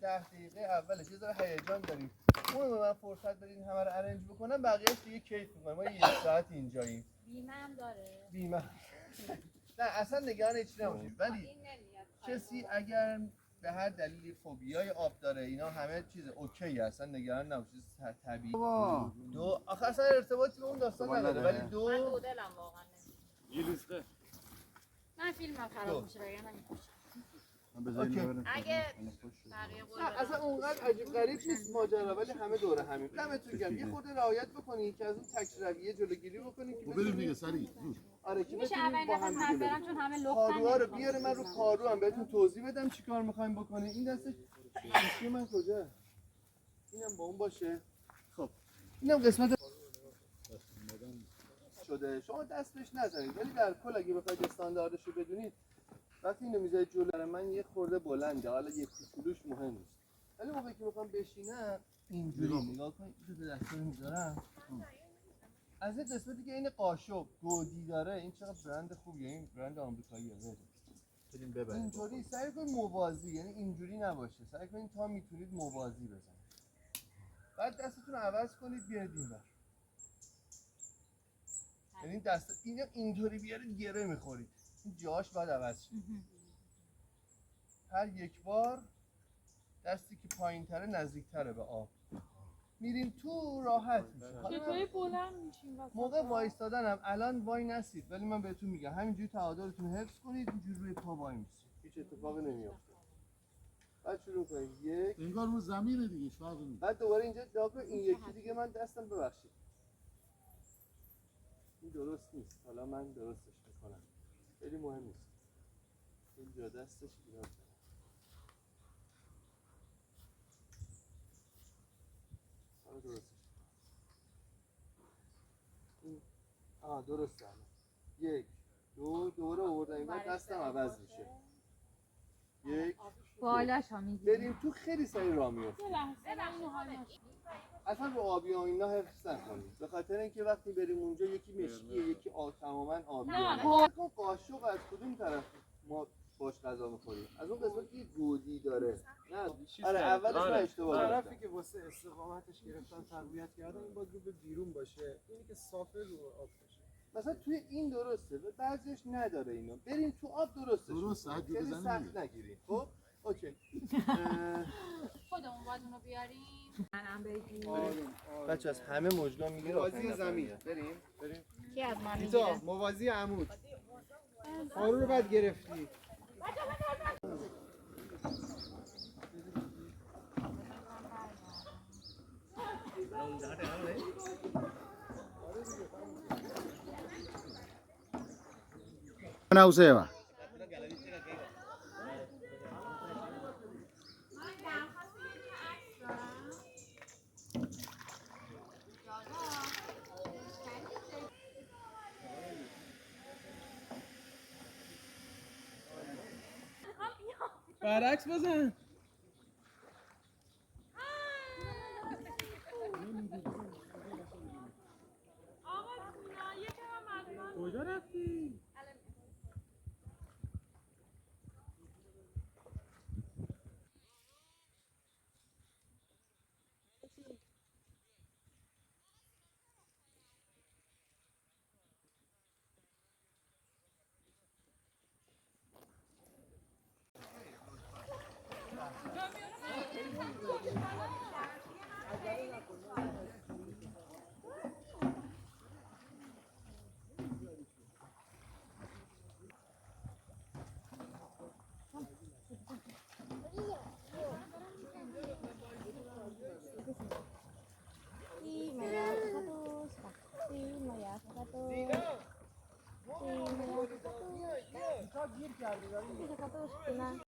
10 دقیقه اولش یه ذره هیجان داریم. اون به من فرصت بدین همه رو ارنج بکنم، بقیه‌اش دیگه کیف می‌کنیم. ما 1 ساعت اینجاییم. بیمه هم داره. بیمه. نه اصلا نگران هیچ نباشید. ولی کسی اگر به هر دلیلی فوبیای آب داره، اینا همه چیز اوکی، اصلا نگران نباشید، طبیعی. دو آخه اصلا ارتباطی به اون داستان نداره، ولی من دو دلم واقعا یلوسقه من فیلمم خراب میشه بگم نمی‌کشم. اگه بقیه اصلا اونقدر عجیب غریب نیست ماجرا، ولی همه دوره همین. دمتون گرم. یه خورده رعایت بکنید که از اون تک‌رویه جلوگیری بکنید که بریم دیگه سریع. آره که میشه بتونیم با هم اول دیگه برم چون همه لختن. پارو رو بیاره، من رو پارو هم بهتون توضیح بدم چیکار می‌خوایم بکنیم. این دستش گوشی من کجاست؟ اینم با اون باشه. خب اینم قسمت شده. شما دست بهش نزنید، ولی در کل اگه بخواید استانداردش رو بدونید، وقتی اینو میذارید جلو من یه خورده بلنده، حالا یه کوچولوش مهم نیست، ولی موقعی که میخوام بشینم اینجوری نگاه کنید، دو دسته رو میذارم از این قسمتی که این قاشق گودی داره. این چقدر برند خوبیه، این برند آمریکاییه. بریم ببرید. اینجوری سعی کنید موازی، یعنی اینجوری نباشه، سعی کنید تا میتونید موازی بزنید. بعد دستتون رو عوض کنید بیاید اینور. یعنی دست اینو اینطوری بیارید گره میخورید، این جاش باید عوض شه. هر یک بار دستی که پایین تره نزدیک تره به آب میریم تو، راحت میشه. چطوری بلند میشیم موقع وایستادنم الان وای نستید، ولی من بهتون میگم همینجوری تعادلتون حفظ کنید، اینجوری روی پا وای میسید، هیچ اتفاقی نمیافته. بعد شروع کنید. یک انگار رو زمینه دیگه، فرقی نمیکنه. بعد دوباره اینجا نگاه این یکی دیگه من دستم ببخشید این درست نیست، حالا من درستش میکنم، خیلی مهم نیست. اینجا دستش ایراد داره. حالا درستش این درسته. یک دو دوباره آوردن این بعد دستم عوض میشه. یک بالاش ها میگیریم. بریم تو، خیلی سریع راه میفته. اصلا رو آبی ها اینا حفظ نکنید، به خاطر اینکه وقتی بریم اونجا یکی مشکیه یکی تماما آبی. نه قاشق از کدوم طرف ما باش غذا می‌خوریم؟ از اون قسمتی که گودی داره. نه آره اولش من اشتباه کردم. طرفی که واسه استقامتش گرفتن تقویت کردن این باید رو به بیرون باشه، اینی که صافه رو آب باشه. مثلا توی این درسته، بعضیش نداره اینو. بریم تو آب درسته. خیلی سخت نگیرید. خب اوکی. خودمون باید اونو بیاریم. منم بگیم. بچه از همه مجرم میگیره موازی زمین. بریم. کی از من میگیره؟ موازی عمود. پارو رو بعد گرفتی. Una useva. برعکس بزن. کجا رفتی؟ گیر کردی